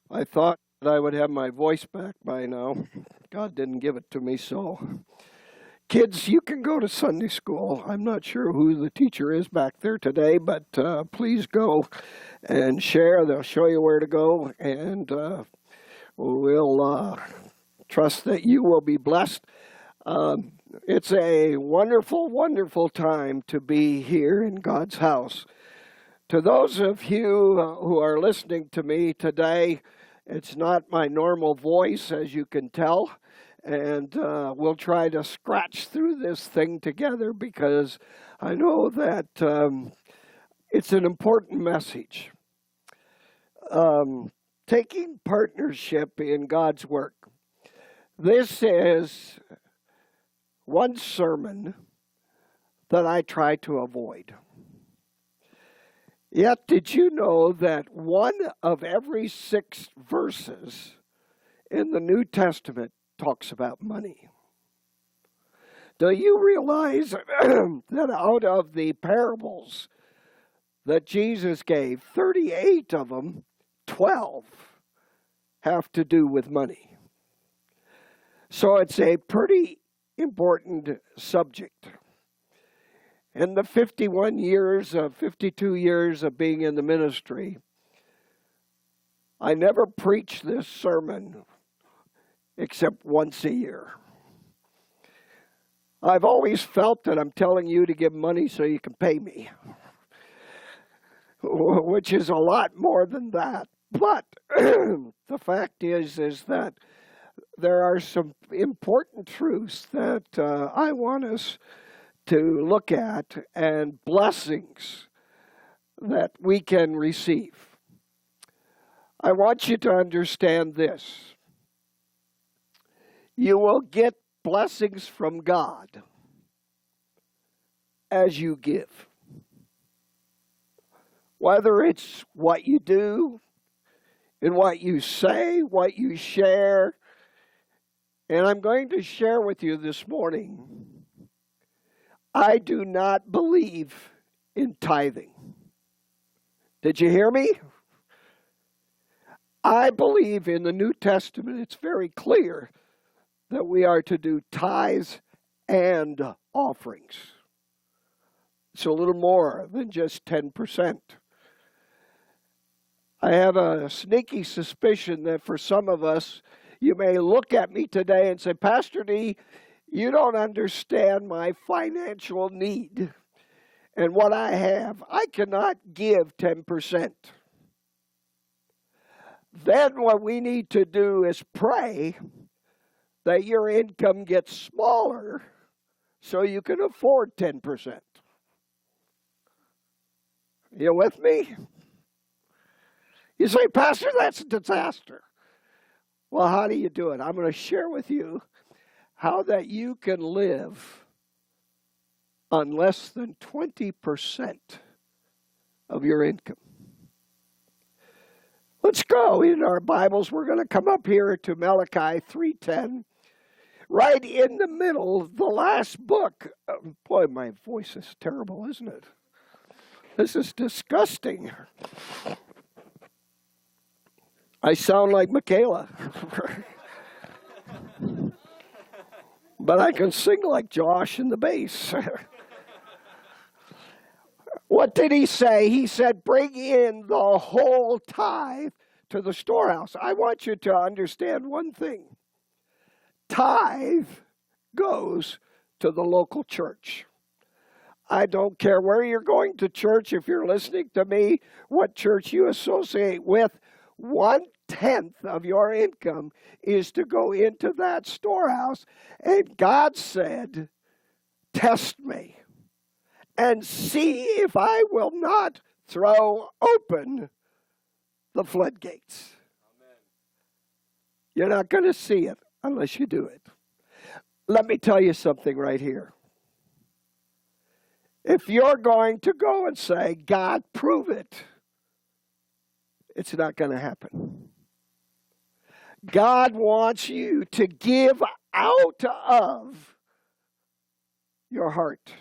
I thought that I would have my voice back by now. God didn't give it to me, so. Kids, you can go to Sunday school. I'm not sure who the teacher is back there today, but please go and share. They'll show you where to go, and we'll trust that you will be blessed. It's a wonderful, wonderful time to be here in God's house. To those of you who are listening to me today, it's not my normal voice, as you can tell, and we'll try to scratch through this thing together because I know that it's an important message. Taking partnership in God's work. This is one sermon that I try to avoid. Yet, did you know that one of every 6 verses in the New Testament talks about money? Do you realize that out of the parables that Jesus gave, 38 of them, 12 have to do with money? So it's a pretty important subject. In the 52 years of being in the ministry, I never preached this sermon except once a year. I've always felt that I'm telling you to give money so you can pay me, which is a lot more than that. But the fact is that there are some important truths that I want us to look at and blessings that we can receive. I want you to understand this. You will get blessings from God as you give. Whether it's what you do, and what you say, what you share. And I'm going to share with you this morning, I do not believe in tithing. Did you hear me? I believe in the New Testament, it's very clear that we are to do tithes and offerings. It's a little more than just 10%. I have a sneaky suspicion that for some of us, you may look at me today and say, Pastor D, you don't understand my financial need and what I have. I cannot give 10%. Then what we need to do is pray that your income gets smaller so you can afford 10%. You with me? You say, Pastor, that's a disaster. Well, how do you do it? I'm going to share with you how that you can live on less than 20% of your income. Let's go in our Bibles. We're going to come up here to Malachi 3:10. Right in the middle, the last book. Boy, my voice is terrible, isn't it? This is disgusting. I sound like Michaela. But I can sing like Josh in the bass. What did he say? He said, bring in the whole tithe to the storehouse. I want you to understand one thing. Tithe goes to the local church. I don't care where you're going to church, if you're listening to me, what church you associate with, 1/10 of your income is to go into that storehouse. And God said, test me and see if I will not throw open the floodgates. Amen. You're not going to see it unless you do it. Let me tell you something right here. If you're going to go and say, God, prove it, it's not going to happen. God wants you to give out of your heart.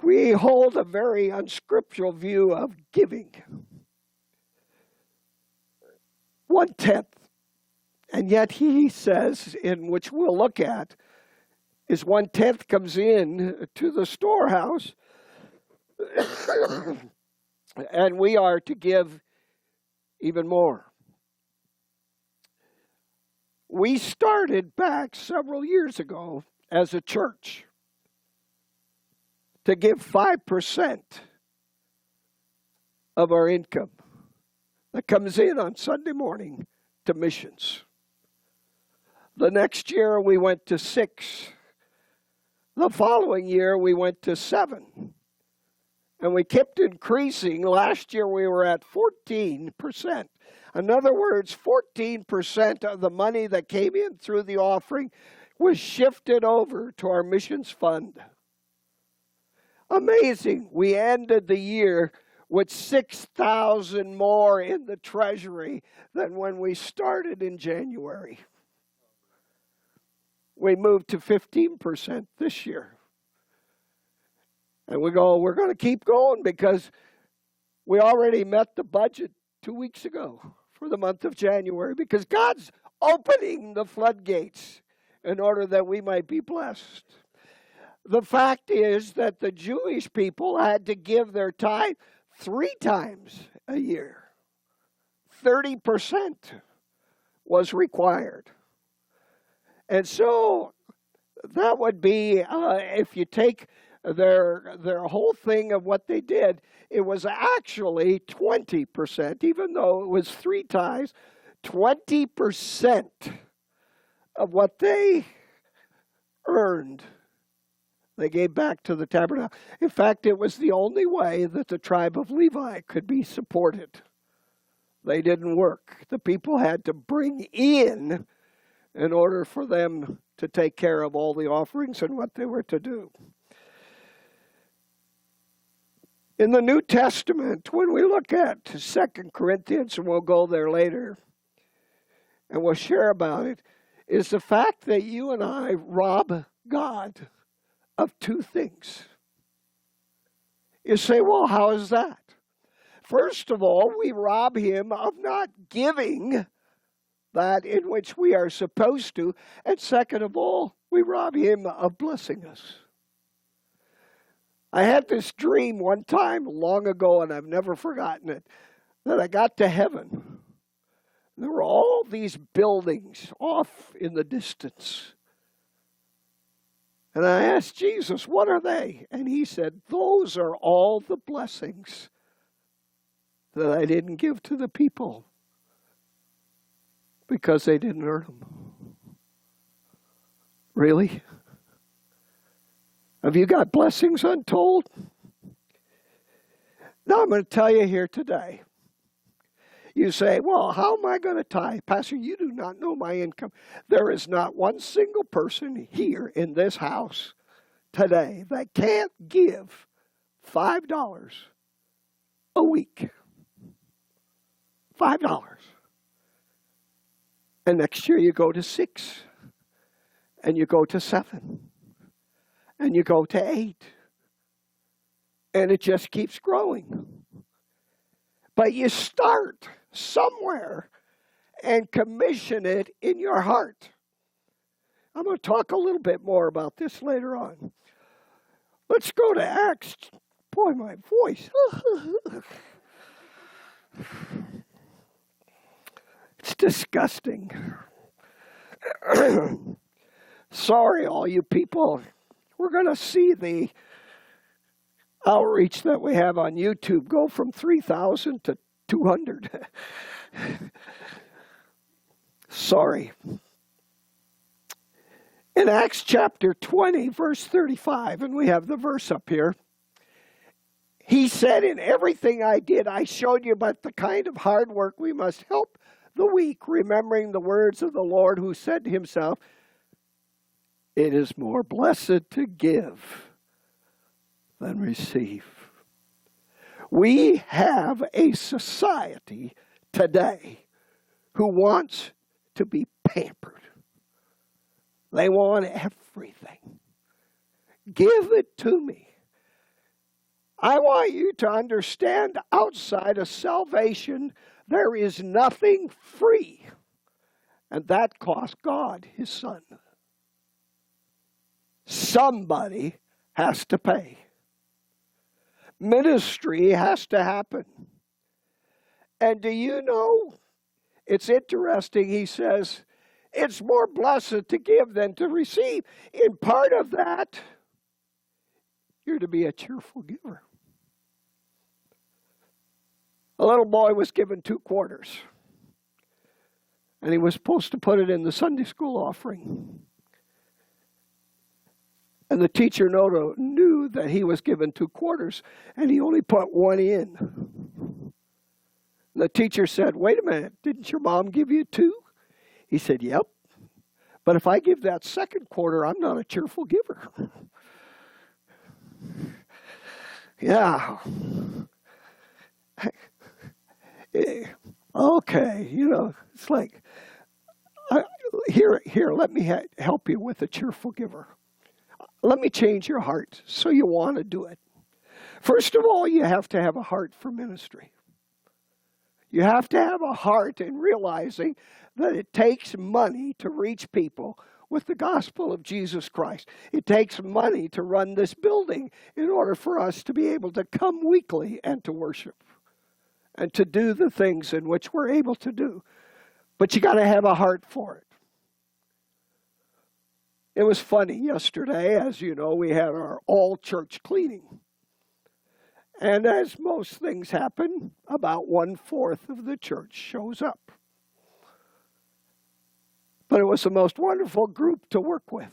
We We hold a very unscriptural view of giving. 1/10. And yet he says, in which we'll look at, is 1/10 comes in to the storehouse, and we are to give even more. We started back several years ago as a church to give 5% of our income that comes in on Sunday morning to missions. The next year we went to 6. The following year we went to 7. And we kept increasing. Last year we were at 14%. In other words, 14% of the money that came in through the offering was shifted over to our missions fund. Amazing. We ended the year with $6,000 more in the treasury than when we started in January. We moved to 15% this year. And we're going to keep going because we already met the budget 2 weeks ago for the month of January, because God's opening the floodgates in order that we might be blessed. The fact is that the Jewish people had to give their tithe 3 times a year. 30% was required. And so that would be, if you take their whole thing of what they did, it was actually 20%, even though it was 3 times, 20% of what they earned, they gave back to the tabernacle. In fact, it was the only way that the tribe of Levi could be supported. They didn't work. The people had to bring in order for them to take care of all the offerings and what they were to do. In the New Testament, when we look at 2 Corinthians, and we'll go there later, and we'll share about it, is the fact that you and I rob God of 2 things. You say, well, how is that? First of all, we rob him of not giving that in which we are supposed to. And second of all, we rob him of blessing us. I had this dream one time long ago, and I've never forgotten it, that I got to heaven. There were all these buildings off in the distance. And I asked Jesus, what are they? And he said, those are all the blessings that I didn't give to the people because they didn't earn them. Really? Have you got blessings untold? Now I'm going to tell you here today. You say, well, how am I going to tithe? Pastor, you do not know my income. There is not one single person here in this house today that can't give $5 a week. $5. And next year you go to 6. And you go to 7. And you go to 8. And it just keeps growing. But you start somewhere and commission it in your heart. I'm going to talk a little bit more about this later on. Let's go to Acts. Boy, my voice. It's disgusting. Sorry, all you people. We're going to see the outreach that we have on YouTube go from 3,000 to 200. Sorry. In Acts chapter 20, verse 35, and we have the verse up here, he said, in everything I did, I showed you but the kind of hard work we must help the weak, remembering the words of the Lord who said to himself, it is more blessed to give than receive. We have a society today who wants to be pampered. They want everything. Give it to me. I want you to understand outside of salvation, there is nothing free. And that cost God his son. Somebody has to pay. Ministry has to happen. And do you know, it's interesting, he says, it's more blessed to give than to receive. In part of that, you're to be a cheerful giver. A little boy was given 2 quarters, and he was supposed to put it in the Sunday school offering. And the teacher knew that he was given 2 quarters, and he only put 1 in. And the teacher said, wait a minute, didn't your mom give you 2? He said, yep. But if I give that 2nd quarter, I'm not a cheerful giver. Yeah. Okay, it's like, here, let me help you with a cheerful giver. Let me change your heart so you want to do it. First of all, you have to have a heart for ministry. You have to have a heart in realizing that it takes money to reach people with the gospel of Jesus Christ. It takes money to run this building in order for us to be able to come weekly and to worship and to do the things in which we're able to do. But you got to have a heart for it. It was funny yesterday, as you know, we had our all-church cleaning. And as most things happen, about 1/4 of the church shows up. But it was the most wonderful group to work with.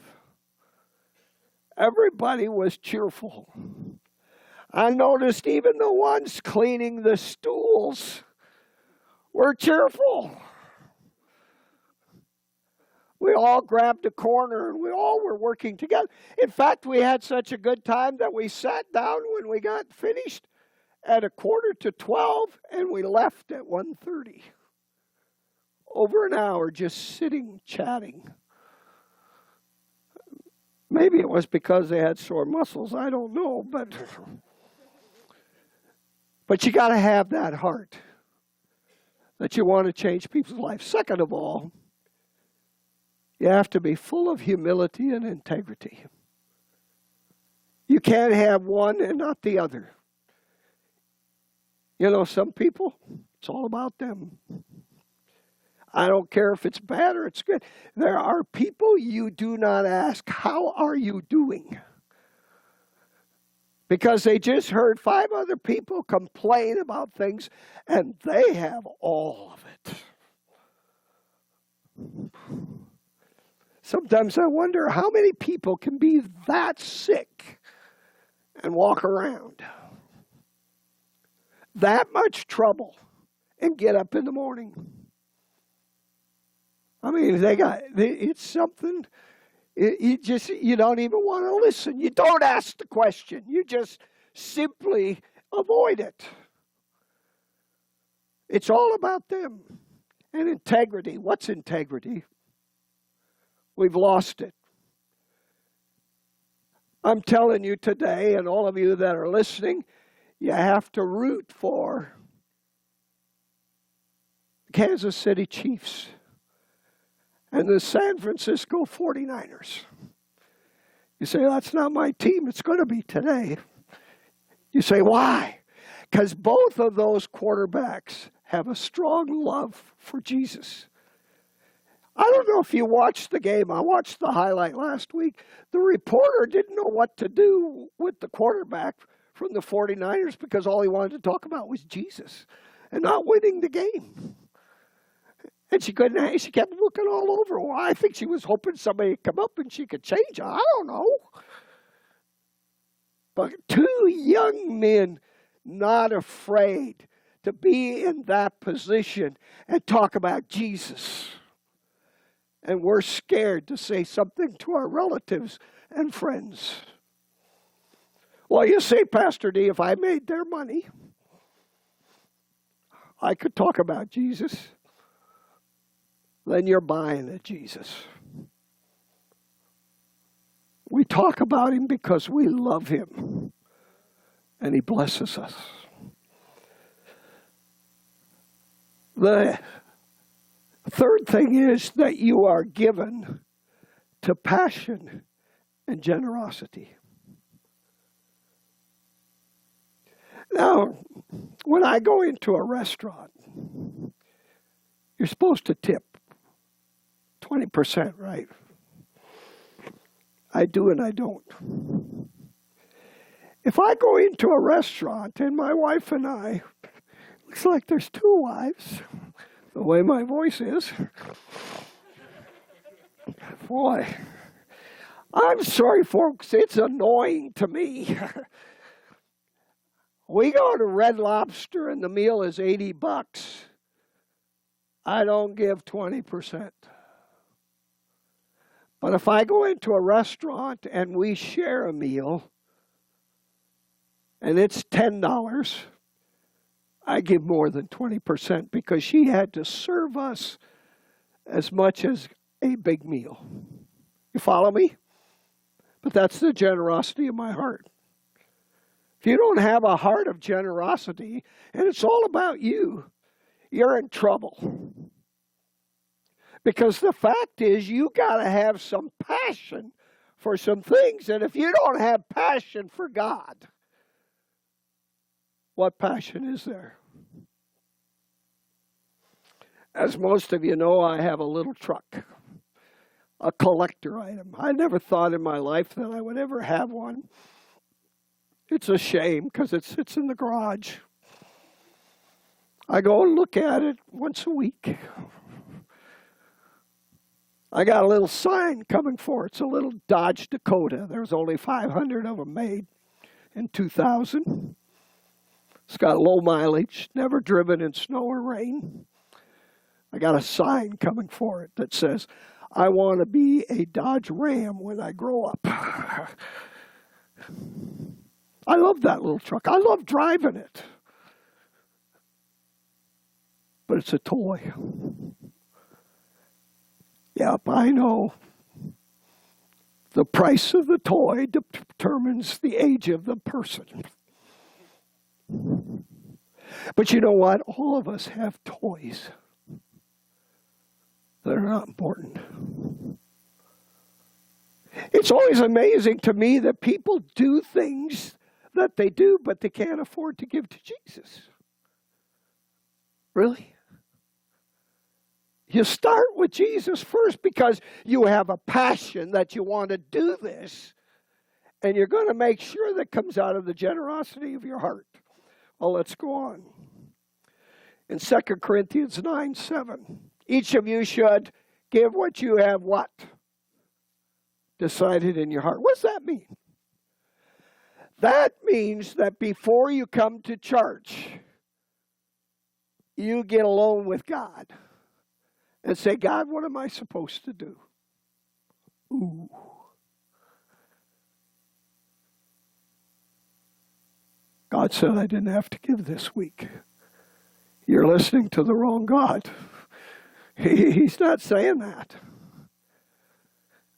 Everybody was cheerful. I noticed even the ones cleaning the stools were cheerful. We all grabbed a corner and we all were working together. In fact, we had such a good time that we sat down when we got finished at 11:45 and we left at 1:30. Over an hour just sitting, chatting. Maybe it was because they had sore muscles, I don't know, but you got to have that heart that you want to change people's lives. Second of all, you have to be full of humility and integrity. You can't have one and not the other. Some people, it's all about them. I don't care if it's bad or it's good. There are people you do not ask, how are you doing? Because they just heard 5 other people complain about things and they have all of it. Sometimes I wonder how many people can be that sick and walk around. That much trouble and get up in the morning. I mean, it's something, you don't even want to listen. You don't ask the question. You just simply avoid it. It's all about them. And integrity. What's integrity? We've lost it. I'm telling you today, and all of you that are listening, you have to root for the Kansas City Chiefs and the San Francisco 49ers. You say, that's not my team. It's going to be today. You say, why? Because both of those quarterbacks have a strong love for Jesus. I don't know if you watched the game. I watched the highlight last week. The reporter didn't know what to do with the quarterback from the 49ers because all he wanted to talk about was Jesus and not winning the game. And she kept looking all over. Well, I think she was hoping somebody would come up and she could change it. I don't know. But 2 young men not afraid to be in that position and talk about Jesus. And we're scared to say something to our relatives and friends. Well, you say, Pastor D, if I made their money, I could talk about Jesus. Then you're buying at Jesus. We talk about him because we love him. and He blesses us. The third thing is that you are given to passion and generosity. Now, when I go into a restaurant, you're supposed to tip 20%, right? I do and I don't. If I go into a restaurant and my wife and I, looks like there's two wives, the way my voice is. Boy, I'm sorry, folks, it's annoying to me. We go to Red Lobster and the meal is $80. I don't give 20%. But if I go into a restaurant and we share a meal and it's $10, I give more than 20% because she had to serve us as much as a big meal. You follow me? But that's the generosity of my heart. If you don't have a heart of generosity and it's all about you, you're in trouble. Because the fact is, you got to have some passion for some things. And if you don't have passion for God, what passion is there? As most of you know, I have a little truck, a collector item. I never thought in my life that I would ever have one. It's a shame because it sits in the garage. I go and look at it once a week. I got a little sign coming for it. It's a little Dodge Dakota. There's only 500 of them made in 2000. It's got low mileage, never driven in snow or rain. I got a sign coming for it that says, I want to be a Dodge Ram when I grow up. I love that little truck. I love driving it. But it's a toy. Yep, I know. The price of the toy determines the age of the person. But you know what? All of us have toys that are not important. It's always amazing to me that people do things that they do, but they can't afford to give to Jesus. Really? You start with Jesus first because you have a passion that you want to do this, and you're going to make sure that comes out of the generosity of your heart. Well, let's go on. In 2 Corinthians 9:7, each of you should give what you have what? Decided in your heart. What does that mean? That means that before you come to church, you get alone with God and say, God, what am I supposed to do? Ooh. God said I didn't have to give this week. You're listening to the wrong God. He's not saying that.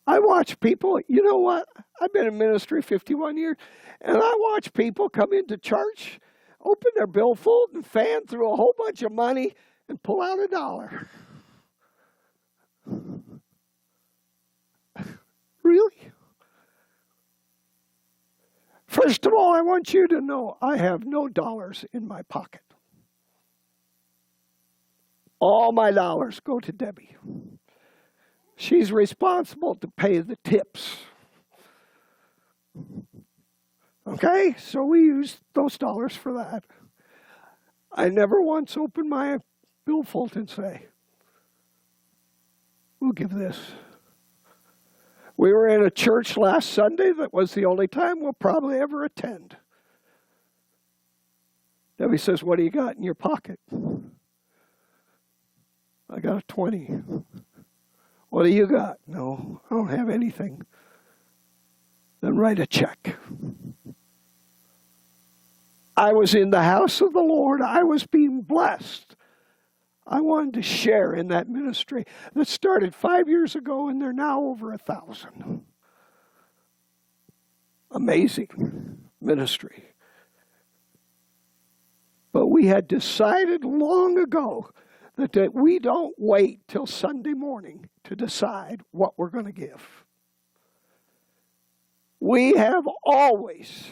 I watch people, you know what? I've been in ministry 51 years, and I watch people come into church, open their billfold, and fan through a whole bunch of money and pull out $1. Really? First of all, I want you to know I have no dollars in my pocket. All my dollars go to Debbie. She's responsible to pay the tips. Okay? So we use those dollars for that. I never once opened my billfold and say, we'll give this. We were in a church last Sunday that was the only time we'll probably ever attend. Debbie says, what do you got in your pocket? I got a 20. What do you got? No, I don't have anything. Then write a check. I was in the house of the Lord. I was being blessed. I wanted to share in that ministry that started 5 years ago, and they're now over 1,000. Amazing ministry. We had decided long ago that we don't wait till Sunday morning to decide what we're going to give. We have always,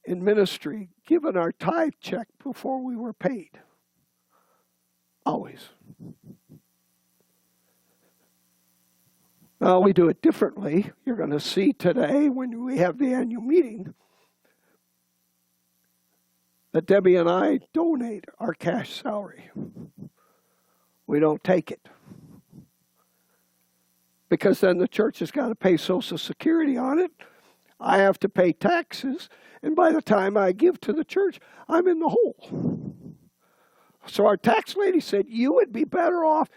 in ministry, given our tithe check before we were paid. Always. Now, we do it differently. You're going to see today when we have the annual meeting that Debbie and I donate our cash salary. We don't take it. Because then the church has got to pay Social Security on it. I have to pay taxes. And by the time I give to the church, I'm in the hole. So our tax lady said, you would be better off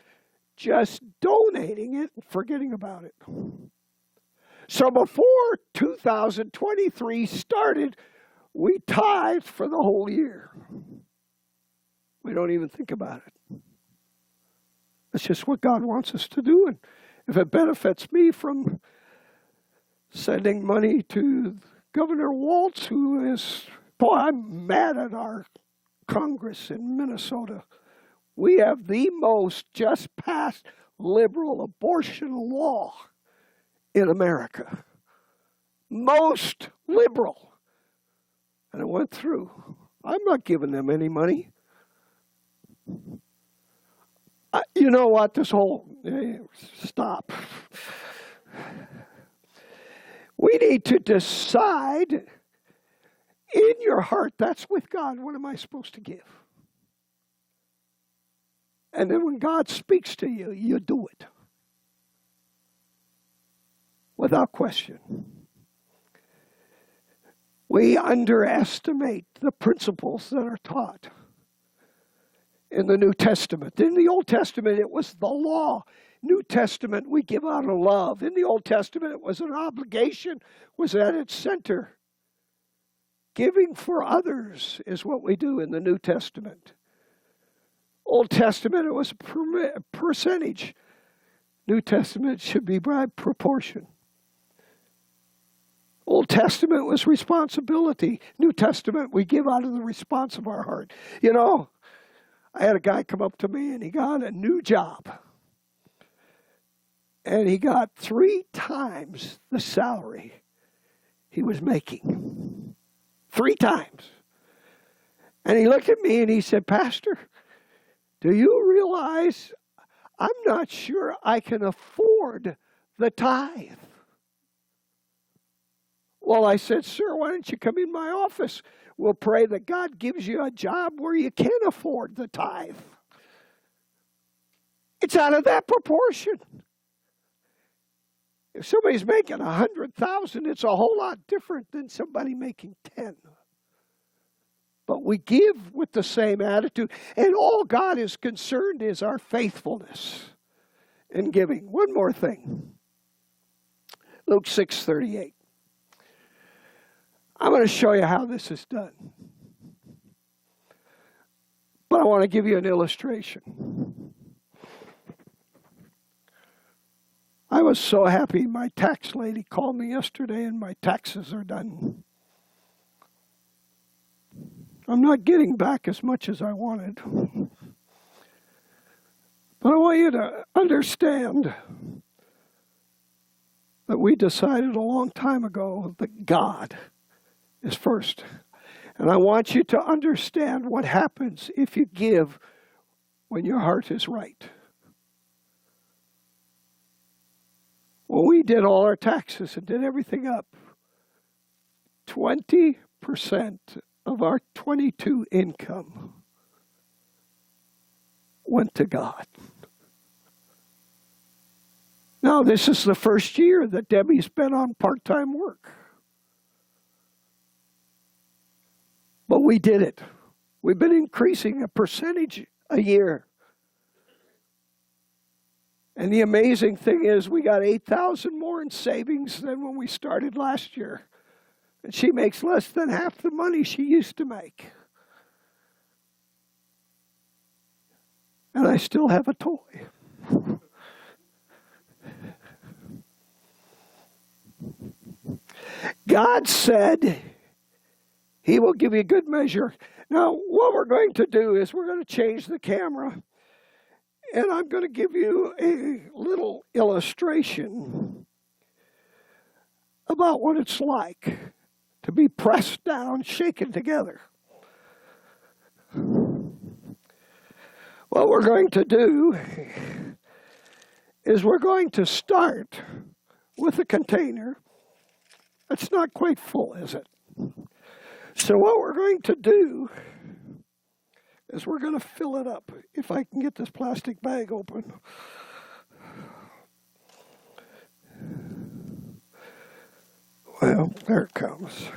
just donating it and forgetting about it. So before 2023 started, we tithe for the whole year. We don't even think about it. It's just what God wants us to do. And if it benefits me from sending money to Governor Walz, who is, boy, I'm mad at our Congress in Minnesota. We have the most just passed liberal abortion law in America. Most liberal. And it went through. I'm not giving them any money. You know what? This whole... stop. We need to decide in your heart, that's with God, what am I supposed to give? And then when God speaks to you, you do it. Without question. We underestimate the principles that are taught in the New Testament. In the Old Testament, it was the law. New Testament, we give out of love. In the Old Testament, it was an obligation, was at its center. Giving for others is what we do in the New Testament. Old Testament, it was a percentage. New Testament should be by proportion. Old Testament was responsibility. New Testament, we give out of the response of our heart. You know, I had a guy come up to me and he got a new job. And he got 3 times the salary he was making. 3 times. And he looked at me and he said, Pastor, do you realize I'm not sure I can afford the tithe? Well, I said, sir, why don't you come in my office? We'll pray that God gives you a job where you can afford the tithe. It's out of that proportion. If somebody's making $100,000, it's a whole lot different than somebody making 10. But we give with the same attitude. And all God is concerned is our faithfulness in giving. One more thing. Luke 6:38. I'm going to show you how this is done. But I want to give you an illustration. I was so happy my tax lady called me yesterday and my taxes are done. I'm not getting back as much as I wanted. But I want you to understand that we decided a long time ago that God is first. And I want you to understand what happens if you give when your heart is right. When we did all our taxes and did everything up, 20% of our 22 income went to God. Now, this is the first year that Debbie's been on part-time work. But we did it. We've been increasing a percentage a year. And the amazing thing is we got $8,000 more in savings than when we started last year. And she makes less than half the money she used to make. And I still have a toy. God said He will give you good measure. Now, what we're going to do is we're going to change the camera, and I'm going to give you a little illustration about what it's like to be pressed down, shaken together. What we're going to do is we're going to start with a container. It's not quite full, is it? So what we're going to do is we're going to fill it up. If I can get this plastic bag open. Well, there it comes.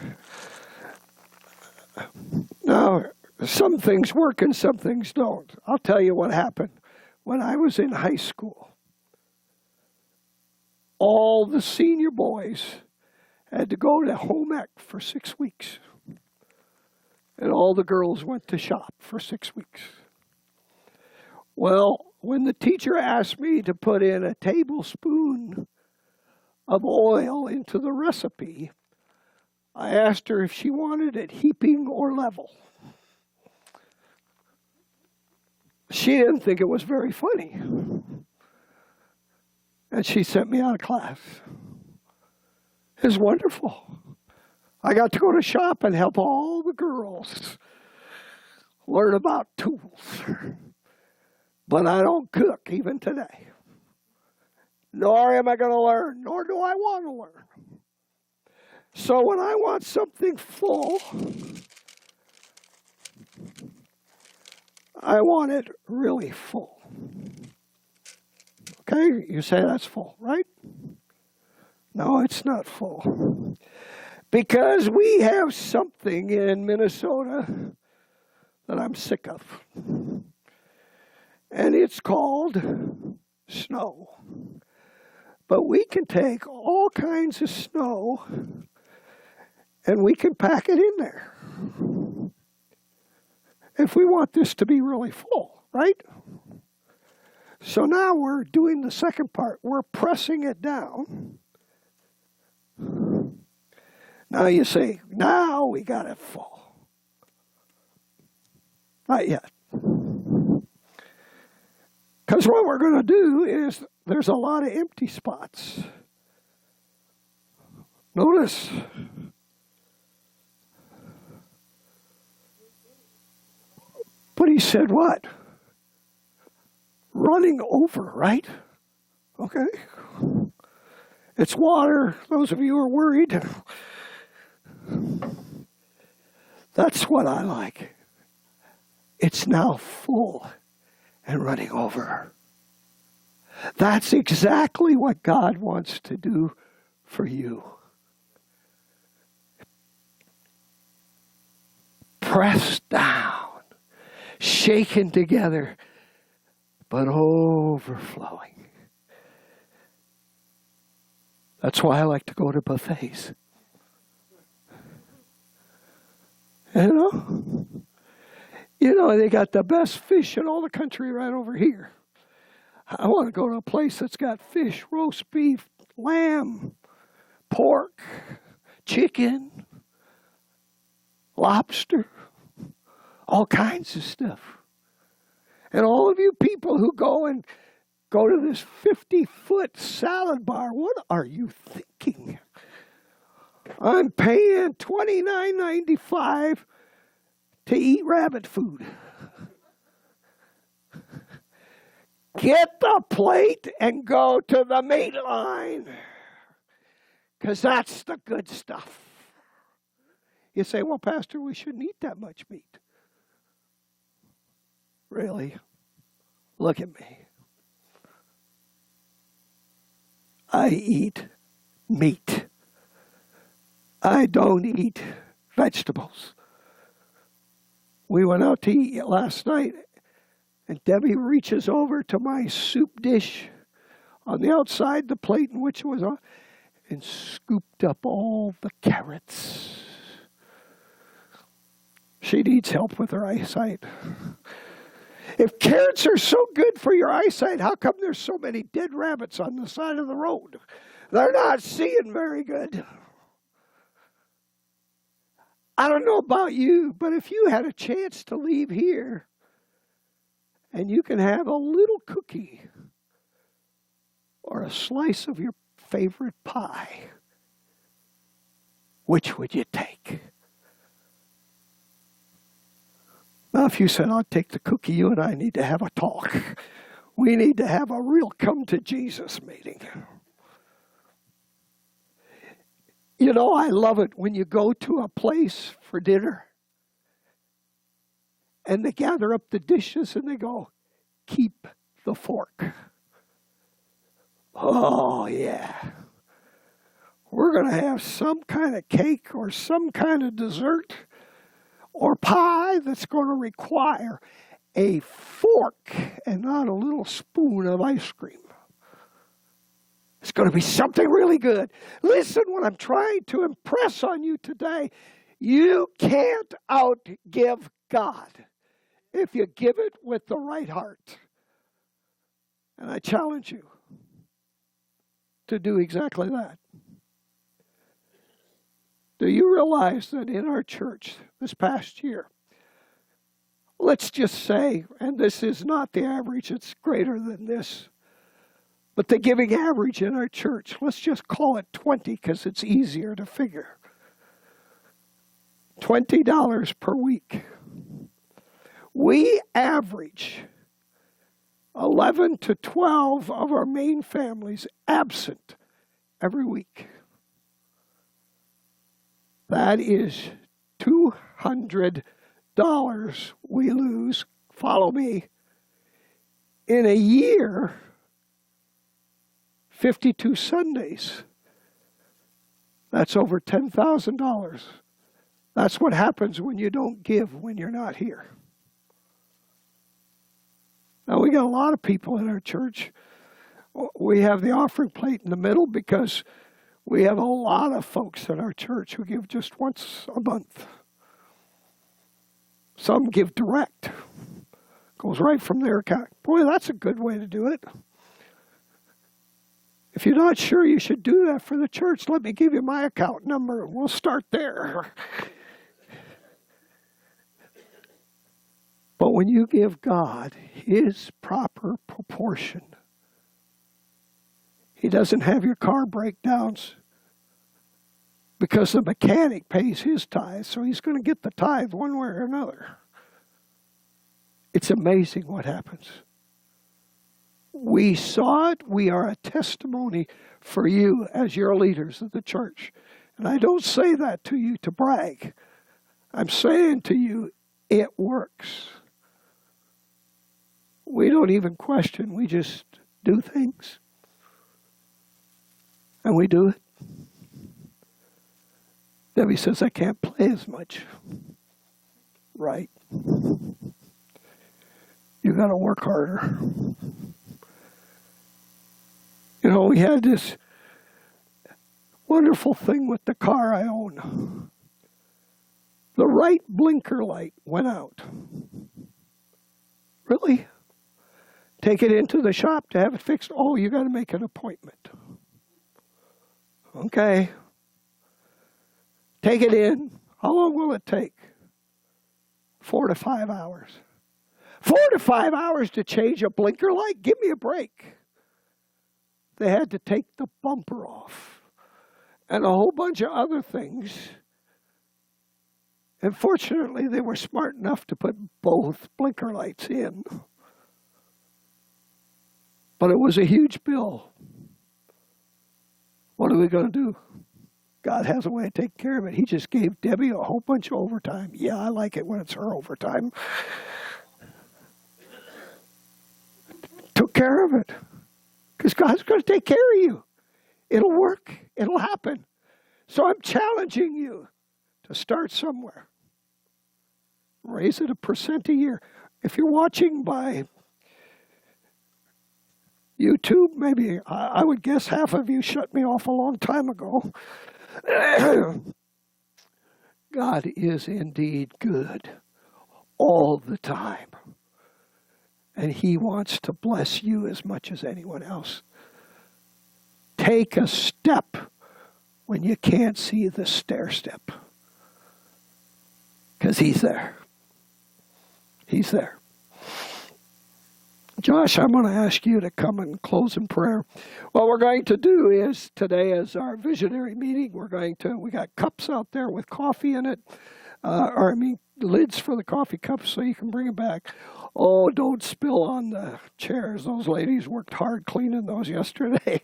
Now, some things work and some things don't. I'll tell you what happened. When I was in high school, all the senior boys had to go to home ec for 6 weeks. And all the girls went to shop for 6 weeks. Well, when the teacher asked me to put in a tablespoon of oil into the recipe, I asked her if she wanted it heaping or level. She didn't think it was very funny. And she sent me out of class. It was wonderful. I got to go to shop and help all the girls learn about tools. But I don't cook even today. Nor am I going to learn, nor do I want to learn. So when I want something full, I want it really full. Okay, you say that's full, right? No, it's not full. Because we have something in Minnesota that I'm sick of. And it's called snow. But we can take all kinds of snow and we can pack it in there. If we want this to be really full, right? So now we're doing the second part. We're pressing it down. Now you say, now we got it full. Not yet. Because what we're going to do is there's a lot of empty spots. Notice. But he said what? Running over, right? Okay. It's water. Those of you who are worried. That's what I like. It's now full and running over. That's exactly what God wants to do for you. Pressed down, shaken together, but overflowing. That's why I like to go to buffets. You know, they got the best fish in all the country right over here. I want to go to a place that's got fish, roast beef, lamb, pork, chicken, lobster, all kinds of stuff. And all of you people who go to this 50-foot salad bar, what are you thinking? I'm paying $29.95 to eat rabbit food. Get the plate and go to the meat line, because that's the good stuff. You say, well, Pastor, we shouldn't eat that much meat. Really? Look at me. I eat meat. I don't eat vegetables. We went out to eat last night, and Debbie reaches over to my soup dish on the outside, the plate in which it was on, and scooped up all the carrots. She needs help with her eyesight. If carrots are so good for your eyesight, how come there's so many dead rabbits on the side of the road? They're not seeing very good. I don't know about you, but if you had a chance to leave here and you can have a little cookie or a slice of your favorite pie, which would you take? Now, if you said, I'll take the cookie, you and I need to have a talk. We need to have a real come to Jesus meeting. You know, I love it when you go to a place for dinner and they gather up the dishes and they go, keep the fork. Oh, yeah. We're going to have some kind of cake or some kind of dessert or pie that's going to require a fork and not a little spoon of ice cream. It's going to be something really good. Listen, what I'm trying to impress on you today, you can't outgive God if you give it with the right heart. And I challenge you to do exactly that. Do you realize that in our church this past year, let's just say, and this is not the average, it's greater than this, but the giving average in our church, let's just call it 20 because it's easier to figure. $20 per week. We average 11 to 12 of our main families absent every week. That is $200 we lose, follow me, in a year, 52 Sundays. That's over $10,000. That's what happens when you don't give when you're not here. Now, we got a lot of people in our church. We have the offering plate in the middle because we have a lot of folks in our church who give just once a month. Some give direct. Goes right from their account. Boy, that's a good way to do it. If you're not sure you should do that for the church, let me give you my account number. We'll start there. But when you give God His proper proportion, He doesn't have your car breakdowns because the mechanic pays his tithe, so he's going to get the tithe one way or another. It's amazing what happens. We saw it. We are a testimony for you as your leaders of the church. And I don't say that to you to brag. I'm saying to you, it works. We don't even question. We just do things. And we do it. Debbie says, I can't play as much. Right. You got to work harder. You know, we had this wonderful thing with the car I own. The right blinker light went out. Really? Take it into the shop to have it fixed. Oh, you got to make an appointment. Okay. Take it in. How long will it take? 4 to 5 hours. 4 to 5 hours to change a blinker light? Give me a break. They had to take the bumper off and a whole bunch of other things. And fortunately, they were smart enough to put both blinker lights in. But it was a huge bill. What are we going to do? God has a way of taking care of it. He just gave Debbie a whole bunch of overtime. Yeah, I like it when it's her overtime. Took care of it. Because God's going to take care of you. It'll work. It'll happen. So I'm challenging you to start somewhere. Raise it 1% a year. If you're watching by YouTube, maybe I would guess half of you shut me off a long time ago. God is indeed good all the time. And He wants to bless you as much as anyone else. Take a step when you can't see the stair step. because He's there. He's there. Josh, I'm going to ask you to come and close in prayer. What we're going to do is, today is our visionary meeting. We got cups out there with coffee in it, lids for the coffee cups so you can bring it back. Oh, don't spill on the chairs. Those ladies worked hard cleaning those yesterday.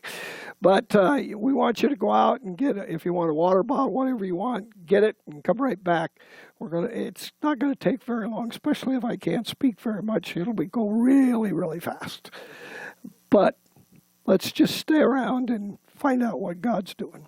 But we want you to go out and get it. If you want a water bottle, whatever you want, get it and come right back. It's not going to take very long, especially if I can't speak very much. It'll go really, really fast. But let's just stay around and find out what God's doing.